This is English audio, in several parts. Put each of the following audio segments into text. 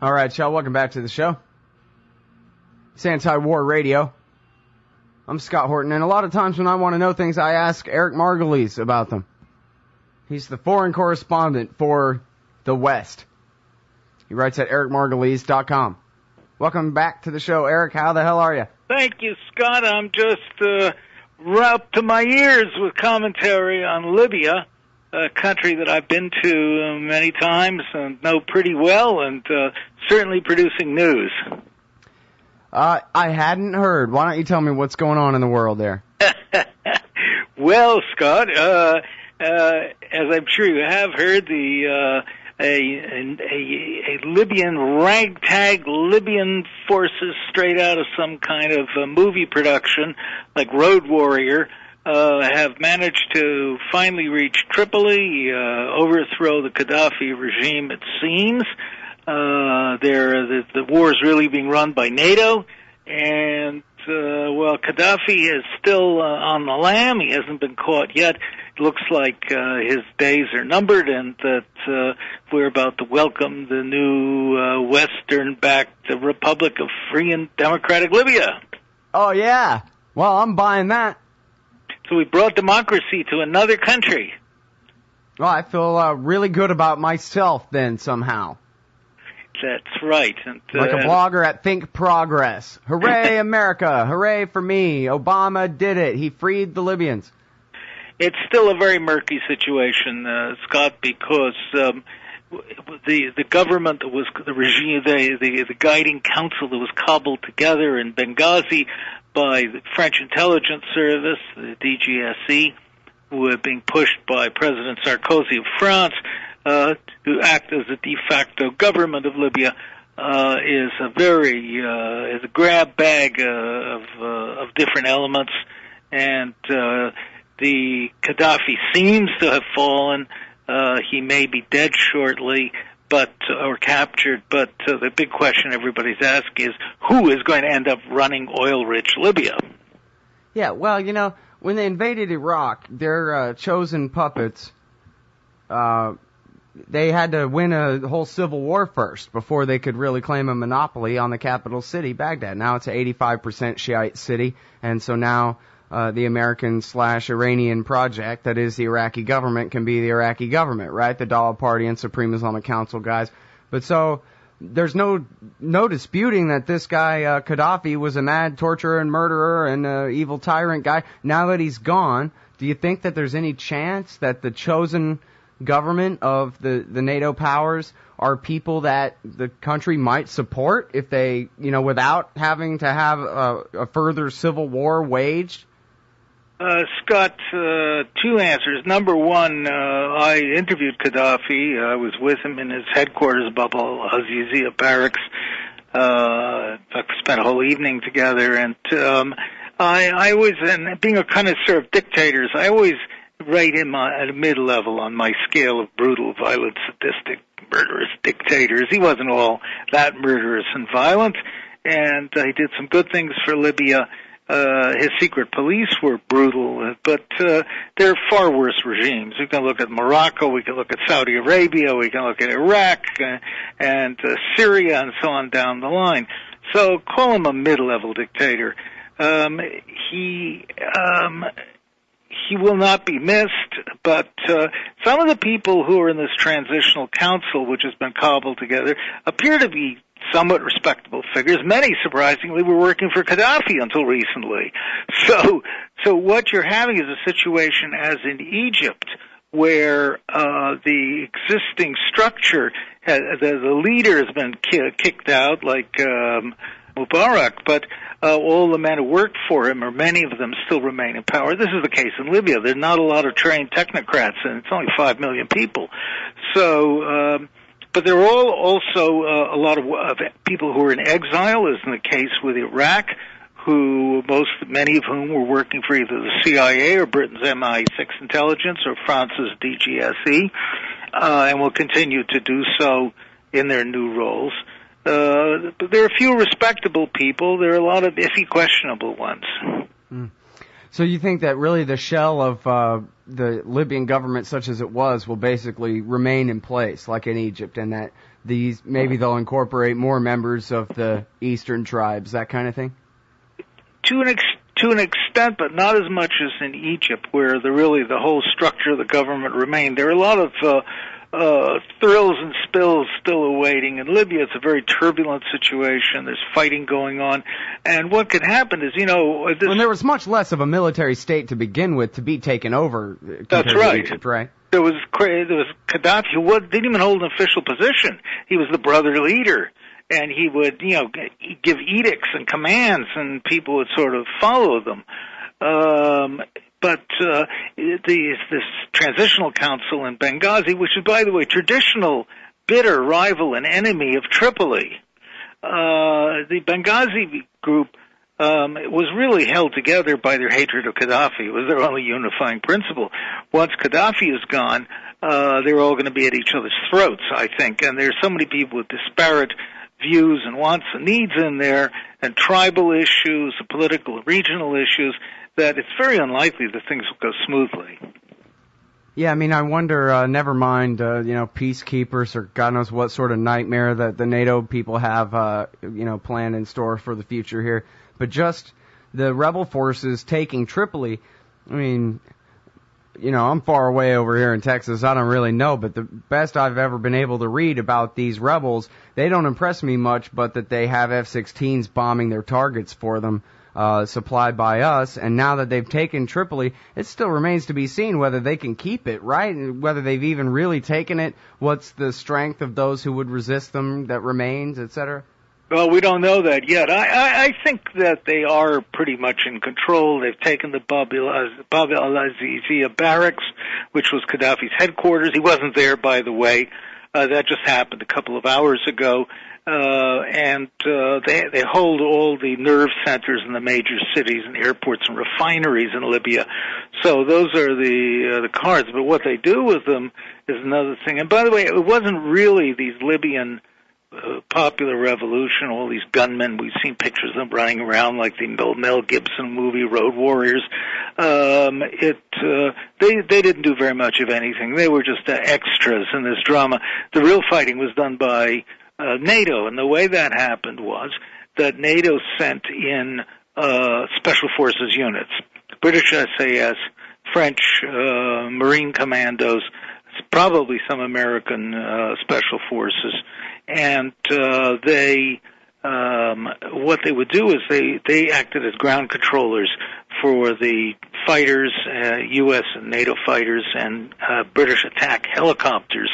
All right, y'all, welcome back to the show. It's Anti-War Radio. I'm Scott Horton, and a lot of times when I want to know things, I ask Eric Margolis about them. He's the foreign correspondent for the West. He writes at ericmargolis.com. Welcome back to the show, Eric. How the hell are you? Thank you, Scott. I'm just up to my ears with commentary on Libya, a country that I've been to many times and know pretty well, and certainly producing news. I hadn't heard. Why don't you tell me what's going on in the world there? Well, Scott, as I'm sure you have heard, a Libyan ragtag Libyan forces straight out of some kind of movie production, like Road Warrior, have managed to finally reach Tripoli, overthrow the Gadhafi regime, it seems. The war is really being run by NATO, and Gadhafi is still on the lam. He hasn't been caught yet. It looks like his days are numbered, and that we're about to welcome the new Western-backed Republic of Free and Democratic Libya. Oh, yeah. Well, I'm buying that. So we brought democracy to another country. Well, I feel really good about myself then, somehow. That's right. And, like a blogger at Think Progress. Hooray, America! Hooray for me! Obama did it. He freed the Libyans. It's still a very murky situation, Scott, because the government that was the regime, the guiding council that was cobbled together in Benghazi by the French intelligence service, the DGSE, who were being pushed by President Sarkozy of France, who act as a de facto government of Libya, is a grab bag of different elements, and the Gadhafi seems to have fallen. He may be dead shortly, or captured. But the big question everybody's asking is, who is going to end up running oil-rich Libya? Yeah, well, when they invaded Iraq, their chosen puppets, they had to win a whole civil war first before they could really claim a monopoly on the capital city, Baghdad. Now it's an 85% Shiite city, and so now the American/Iranian project, that is the Iraqi government, can be the Iraqi government, right? The Dawa Party and Supreme Islamic Council guys. But so there's no disputing that this guy Gadhafi was a mad torturer and murderer and evil tyrant guy. Now that he's gone, do you think that there's any chance that the chosen government of the NATO powers are people that the country might support if they, without having to have a further civil war waged? Scott, two answers. Number one, I interviewed Gadhafi. I was with him in his headquarters above Al-Azizia barracks. I spent a whole evening together, and I always, and being a connoisseur of dictators, I always rate him at a mid-level on my scale of brutal, violent, sadistic, murderous dictators. He wasn't all that murderous and violent, and he did some good things for Libya. His secret police were brutal, but there are far worse regimes. We can look at Morocco, we can look at Saudi Arabia, we can look at Iraq and Syria and so on down the line. So call him a mid-level dictator. He will not be missed, but some of the people who are in this transitional council, which has been cobbled together, appear to be somewhat respectable figures. Many, surprisingly, were working for Gadhafi until recently. So what you're having is a situation as in Egypt, where the existing structure, the leader has been kicked out, like Mubarak, but all the men who worked for him, or many of them, still remain in power. This is the case in Libya. There are not a lot of trained technocrats, and it's only 5 million people. So, but there are also a lot of people who are in exile, as in the case with Iraq, many of whom were working for either the CIA or Britain's MI6 intelligence or France's DGSE, and will continue to do so in their new roles. But there are a few respectable people. There are a lot of iffy, questionable ones. Mm. So you think that really the shell of the Libyan government, such as it was, will basically remain in place, like in Egypt, and that maybe they'll incorporate more members of the eastern tribes, that kind of thing? To an extent, but not as much as in Egypt, where the whole structure of the government remained. There are a lot of thrills and spills still awaiting. In Libya, it's a very turbulent situation. There's fighting going on. And what could happen is, when there was much less of a military state to begin with to be taken over compared to Egypt, right? There was Gadhafi, who didn't even hold an official position. He was the brother leader. And he would, give edicts and commands, and people would sort of follow them. But this transitional council in Benghazi, which is, by the way, traditional bitter rival and enemy of Tripoli, the Benghazi group was really held together by their hatred of Gadhafi. It was their only unifying principle. Once Gadhafi is gone, they're all going to be at each other's throats, I think. And there's so many people with disparate views and wants and needs in there, and tribal issues, political and regional issues, that it's very unlikely that things will go smoothly. Yeah, I mean, I wonder, never mind, peacekeepers or God knows what sort of nightmare that the NATO people have, planned in store for the future here, but just the rebel forces taking Tripoli. I mean, I'm far away over here in Texas. I don't really know, but the best I've ever been able to read about these rebels, they don't impress me much, but that they have F-16s bombing their targets for them, supplied by us. And now that they've taken Tripoli, it still remains to be seen whether they can keep it, right? And whether they've even really taken it, what's the strength of those who would resist them that remains, etc. Well, we don't know that yet. I think that they are pretty much in control. They've taken the Bab al-Azizia barracks, which was Gaddafi's headquarters. He wasn't there, by the way. That just happened a couple of hours ago. And they hold all the nerve centers in the major cities and airports and refineries in Libya. So those are the cards. But what they do with them is another thing. And by the way, it wasn't really these Libyan popular revolution, all these gunmen, we've seen pictures of them running around like the Mel Gibson movie Road Warriors. They didn't do very much of anything. They were just extras in this drama. The real fighting was done by NATO, and the way that happened was that NATO sent in special forces units, British SAS, French Marine commandos, probably some American special forces. And what they would do is they acted as ground controllers for the fighters, U.S. and NATO fighters, and British attack helicopters.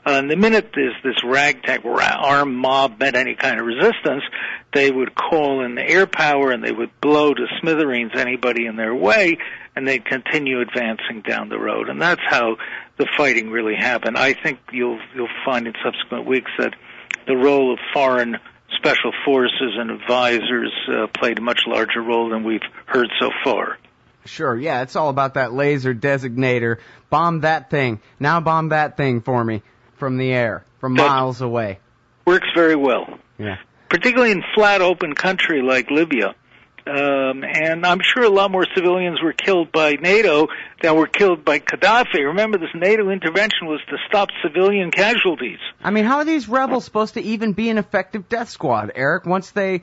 And the minute this ragtag armed mob met any kind of resistance, they would call in the air power and they would blow to smithereens anybody in their way, and they'd continue advancing down the road. And that's how the fighting really happened. I think you'll find in subsequent weeks that the role of foreign special forces and advisors played a much larger role than we've heard so far. Sure, yeah, it's all about that laser designator. Bomb that thing. Now bomb that thing for me from the air, from miles away. Works very well. Yeah. Particularly in flat, open country like Libya. And I'm sure a lot more civilians were killed by NATO than were killed by Gadhafi. Remember, this NATO intervention was to stop civilian casualties. I mean, how are these rebels supposed to even be an effective death squad, Eric? Once the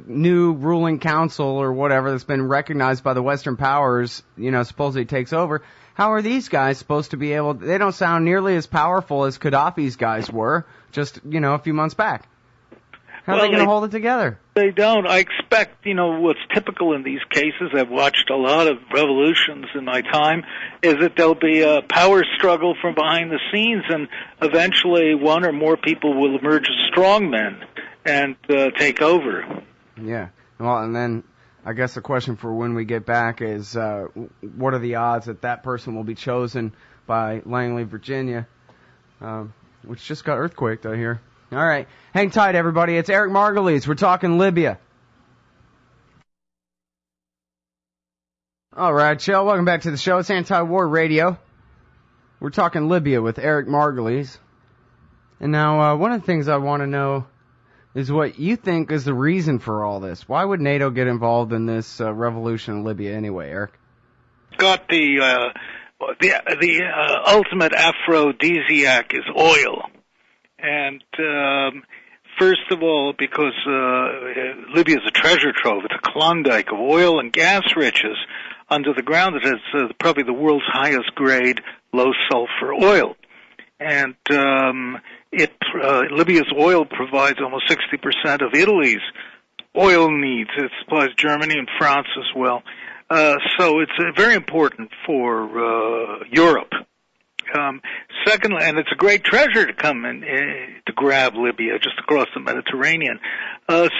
new ruling council or whatever that's been recognized by the Western powers, supposedly takes over, how are these guys supposed to be able? They don't sound nearly as powerful as Gadhafi's guys were just, a few months back. How are they going to hold it together? They don't. I expect, what's typical in these cases, I've watched a lot of revolutions in my time, is that there'll be a power struggle from behind the scenes, and eventually one or more people will emerge as strongmen and take over. Yeah. Well, and then I guess the question for when we get back is, what are the odds that person will be chosen by Langley, Virginia, which just got earthquaked, I hear. All right. Hang tight, everybody. It's Eric Margolis. We're talking Libya. All right, Shell. Welcome back to the show. It's Anti-War Radio. We're talking Libya with Eric Margolis. And now, one of the things I want to know is what you think is the reason for all this. Why would NATO get involved in this revolution in Libya anyway, Eric? Got the ultimate aphrodisiac is oil. And first of all, because Libya is a treasure trove. It's a Klondike of oil and gas riches under the ground. It has probably the world's highest grade low sulfur oil. And Libya's oil provides almost 60% of Italy's oil needs. It supplies Germany and France as well. So it's very important for Europe. Secondly, and it's a great treasure to come and to grab Libya just across the Mediterranean.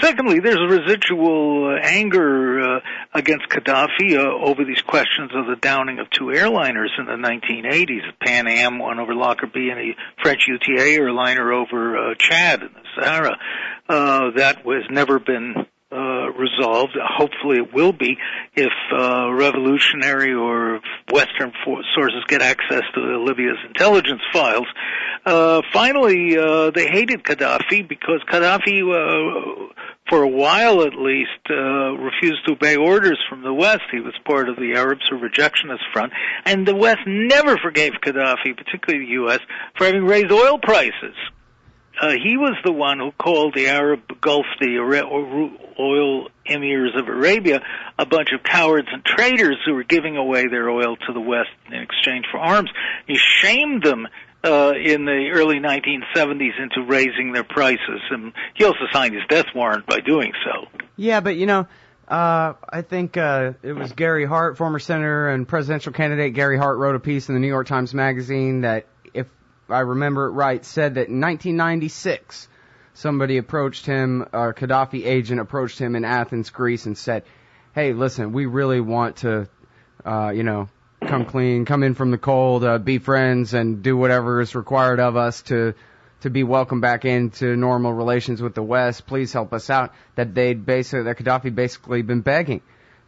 Secondly, there's a residual anger against Gadhafi over these questions of the downing of two airliners in the 1980s, a Pan Am one over Lockerbie and a French UTA airliner over Chad in the Sahara. That was never been resolved. Hopefully it will be if revolutionary or Western sources get access to Libya's intelligence files. Finally, they hated Gadhafi because Gadhafi, for a while at least, refused to obey orders from the West. He was part of the Arabs or rejectionist front, and the West never forgave Gadhafi, particularly the U.S., for having raised oil prices. He was the one who called the Arab Gulf, the oil emirs of Arabia, a bunch of cowards and traitors who were giving away their oil to the West in exchange for arms. He shamed them in the early 1970s into raising their prices, and he also signed his death warrant by doing so. Yeah, but I think it was Gary Hart, former senator and presidential candidate Gary Hart, wrote a piece in the New York Times Magazine that, if I remember it right, said that in 1996, somebody approached him, a Gadhafi agent approached him in Athens, Greece, and said, hey, listen, we really want to, come clean, come in from the cold, be friends, and do whatever is required of us to be welcomed back into normal relations with the West. Please help us out. That Gadhafi basically been begging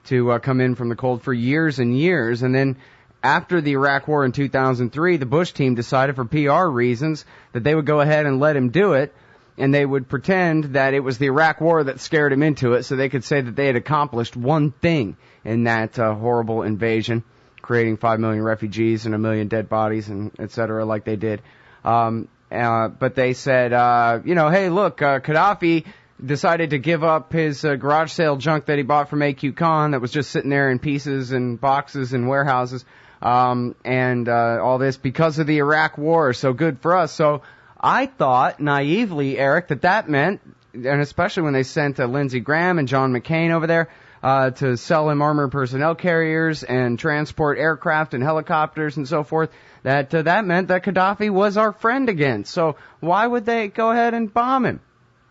to come in from the cold for years and years, and then after the Iraq War in 2003, the Bush team decided for PR reasons that they would go ahead and let him do it, and they would pretend that it was the Iraq War that scared him into it so they could say that they had accomplished one thing in that horrible invasion, creating 5 million refugees and 1 million dead bodies and et cetera like they did. But they said, hey, look, Gadhafi decided to give up his garage sale junk that he bought from AQ Khan that was just sitting there in pieces and boxes and warehouses, and all this because of the Iraq War. So good for us. So I thought naively, Eric, that meant, and especially when they sent Lindsey Graham and John McCain over there to sell him armored personnel carriers and transport aircraft and helicopters and so forth, that meant that Gadhafi was our friend again. So why would they go ahead and bomb him?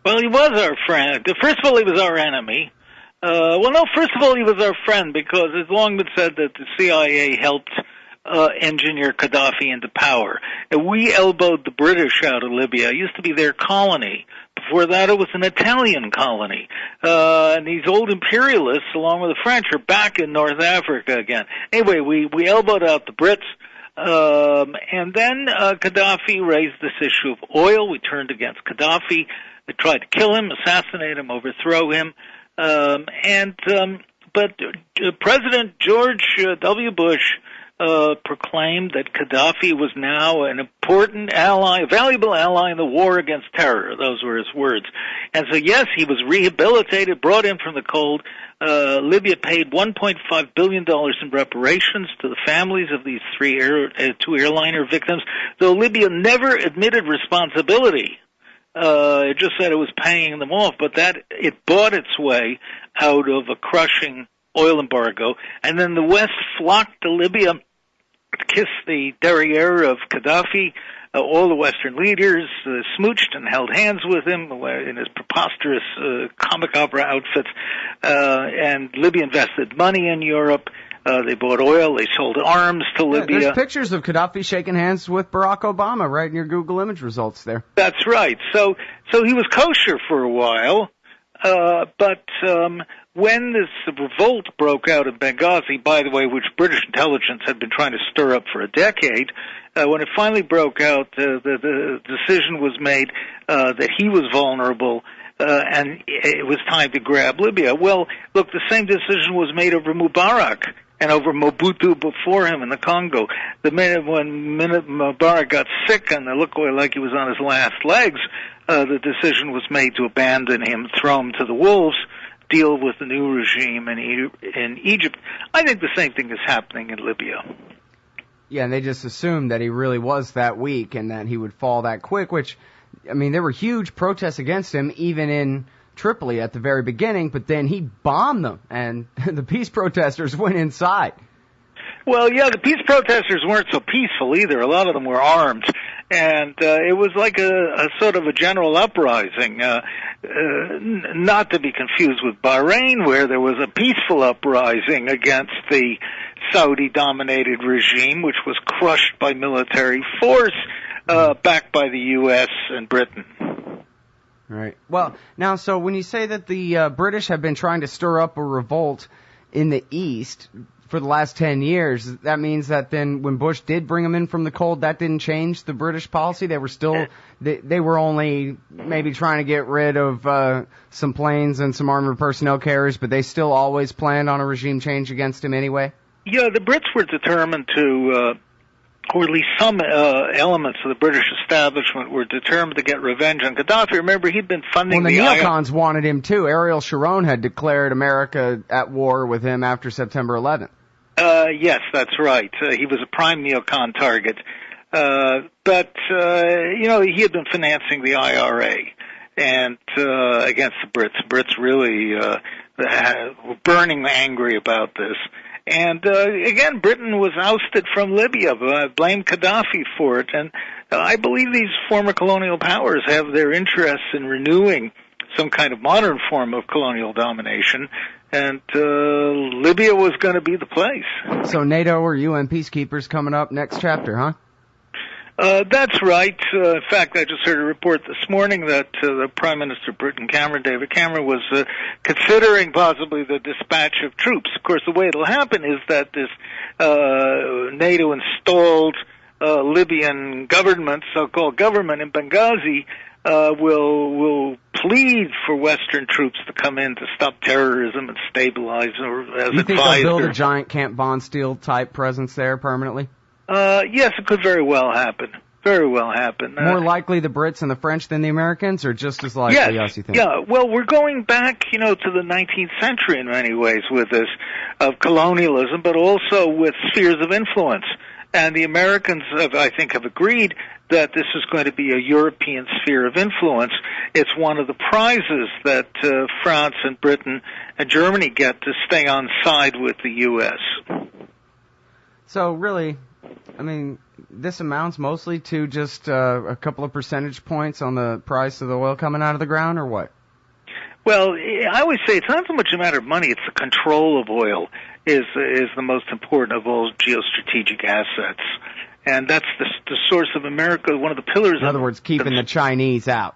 Well, he was our friend. First of all, he was our enemy. First of all, he was our friend because it's long been said that the CIA helped engineer Gadhafi into power. And we elbowed the British out of Libya. It used to be their colony. Before that, it was an Italian colony. And these old imperialists, along with the French, are back in North Africa again. Anyway, we elbowed out the Brits. And then Gadhafi raised this issue of oil. We turned against Gadhafi. They tried to kill him, assassinate him, overthrow him. But President George W. Bush proclaimed that Gadhafi was now an important ally, a valuable ally in the war against terror. Those were his words. And so, yes, he was rehabilitated, brought in from the cold. Libya paid $1.5 billion in reparations to the families of these two airliner victims, though Libya never admitted responsibility. It just said it was paying them off, but that it bought its way out of a crushing oil embargo. And then the West flocked to Libya to kiss the derriere of Gadhafi. All the Western leaders smooched and held hands with him in his preposterous comic opera outfits. And Libya invested money in Europe. They bought oil. They sold arms to Libya. There's pictures of Gadhafi shaking hands with Barack Obama right in your Google image results there. That's right. So he was kosher for a while. But when this revolt broke out in Benghazi, by the way, which British intelligence had been trying to stir up for a decade, when it finally broke out, the decision was made that he was vulnerable, and it was time to grab Libya. Well, look, the same decision was made over Mubarak and over Mobutu before him in the Congo. The minute when Mubarak got sick and it looked like he was on his last legs, the decision was made to abandon him, throw him to the wolves, deal with the new regime in Egypt. I think the same thing is happening in Libya. Yeah, and they just assumed that he really was that weak and that he would fall that quick, which, I mean, there were huge protests against him, even in Tripoli at the very beginning, but then he bombed them, and the peace protesters went inside. Well, yeah, the peace protesters weren't so peaceful either. A lot of them were armed, and it was like a sort of a general uprising, not to be confused with Bahrain, where there was a peaceful uprising against the Saudi-dominated regime, which was crushed by military force, backed by the U.S. and Britain. Right. Well, now, so when you say that the British have been trying to stir up a revolt in the East for the last 10 years, that means that then when Bush did bring them in from the cold, that didn't change the British policy? They were still, they were only maybe trying to get rid of some planes and some armored personnel carriers, but they still always planned on a regime change against him anyway? Yeah, the Brits were determined to, or at least some elements of the British establishment were determined to get revenge on Gadhafi. Remember, he'd been funding the neocons wanted him too. Ariel Sharon had declared America at war with him after September 11th. Yes, that's right. He was a prime neocon target. But he had been financing the IRA and against the Brits. Brits really were burning angry about this. And again, Britain was ousted from Libya, blamed Gadhafi for it. And I believe these former colonial powers have their interests in renewing some kind of modern form of colonial domination, and Libya was going to be the place. So NATO or UN peacekeepers coming up next chapter, huh? That's right. In fact, I just heard a report this morning that the Prime Minister of Britain, David Cameron, was considering possibly the dispatch of troops. Of course, the way it'll happen is that this NATO-installed Libyan government, so-called government in Benghazi, will plead for Western troops to come in to stop terrorism and stabilize or as you think they'll build a giant Camp Bondsteel type presence there permanently? Yes, it could very well happen. Very well happen. More likely the Brits and the French than the Americans, or just as likely us, you think? Yeah, well, we're going back, to the 19th century in many ways with this, of colonialism, but also with spheres of influence. And the Americans, I think, have agreed that this is going to be a European sphere of influence. It's one of the prizes that France and Britain and Germany get to stay on side with the U.S. So really, I mean, this amounts mostly to just a couple of percentage points on the price of the oil coming out of the ground, or what? Well, I always say it's not so much a matter of money, it's the control of oil is the most important of all geostrategic assets. And that's the source of America, one of the pillars. In other words, keeping the Chinese out.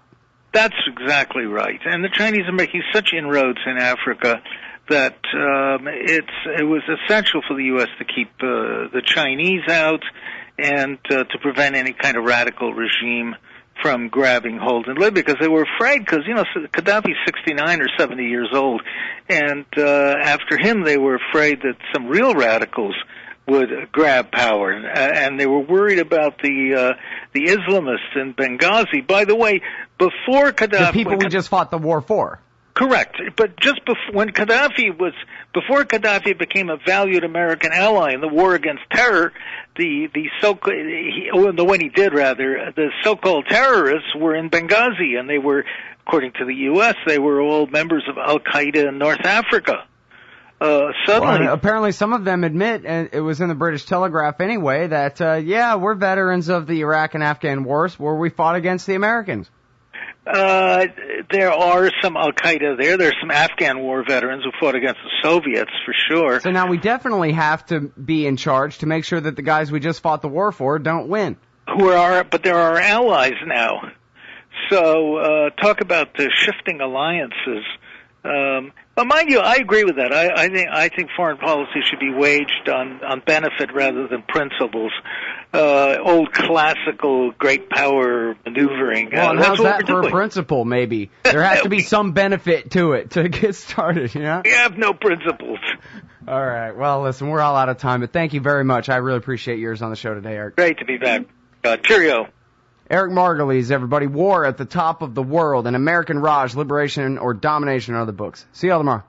That's exactly right. And the Chinese are making such inroads in Africa that it was essential for the U.S. to keep the Chinese out and to prevent any kind of radical regime from grabbing hold in Libya, because they were afraid, because, Gadhafi's 69 or 70 years old, and after him they were afraid that some real radicals would grab power, and they were worried about the Islamists in Benghazi. By the way, before Gadhafi... The people we just fought the war for. Correct, but just before Gadhafi became a valued American ally in the war against terror, the so-called terrorists were in Benghazi, and they were, according to the U.S., they were all members of Al Qaeda in North Africa. Suddenly, apparently, some of them admit, and it was in the British Telegraph anyway, that we're veterans of the Iraq and Afghan wars where we fought against the Americans. There are some Al Qaeda there. There's some Afghan war veterans who fought against the Soviets, for sure. So now we definitely have to be in charge to make sure that the guys we just fought the war for don't win. But there are allies now. So talk about the shifting alliances. But mind you, I agree with that. I think foreign policy should be waged on benefit rather than principles. Old classical great power maneuvering. Well, and how's that for a principle, maybe? There has to be some benefit to it to get started, We have no principles. All right. Well, listen, we're all out of time, but thank you very much. I really appreciate yours on the show today, Eric. Great to be back. Cheerio. Eric Margolis, everybody. War at the Top of the World, An American Raj, Liberation or Domination are the books. See y'all tomorrow.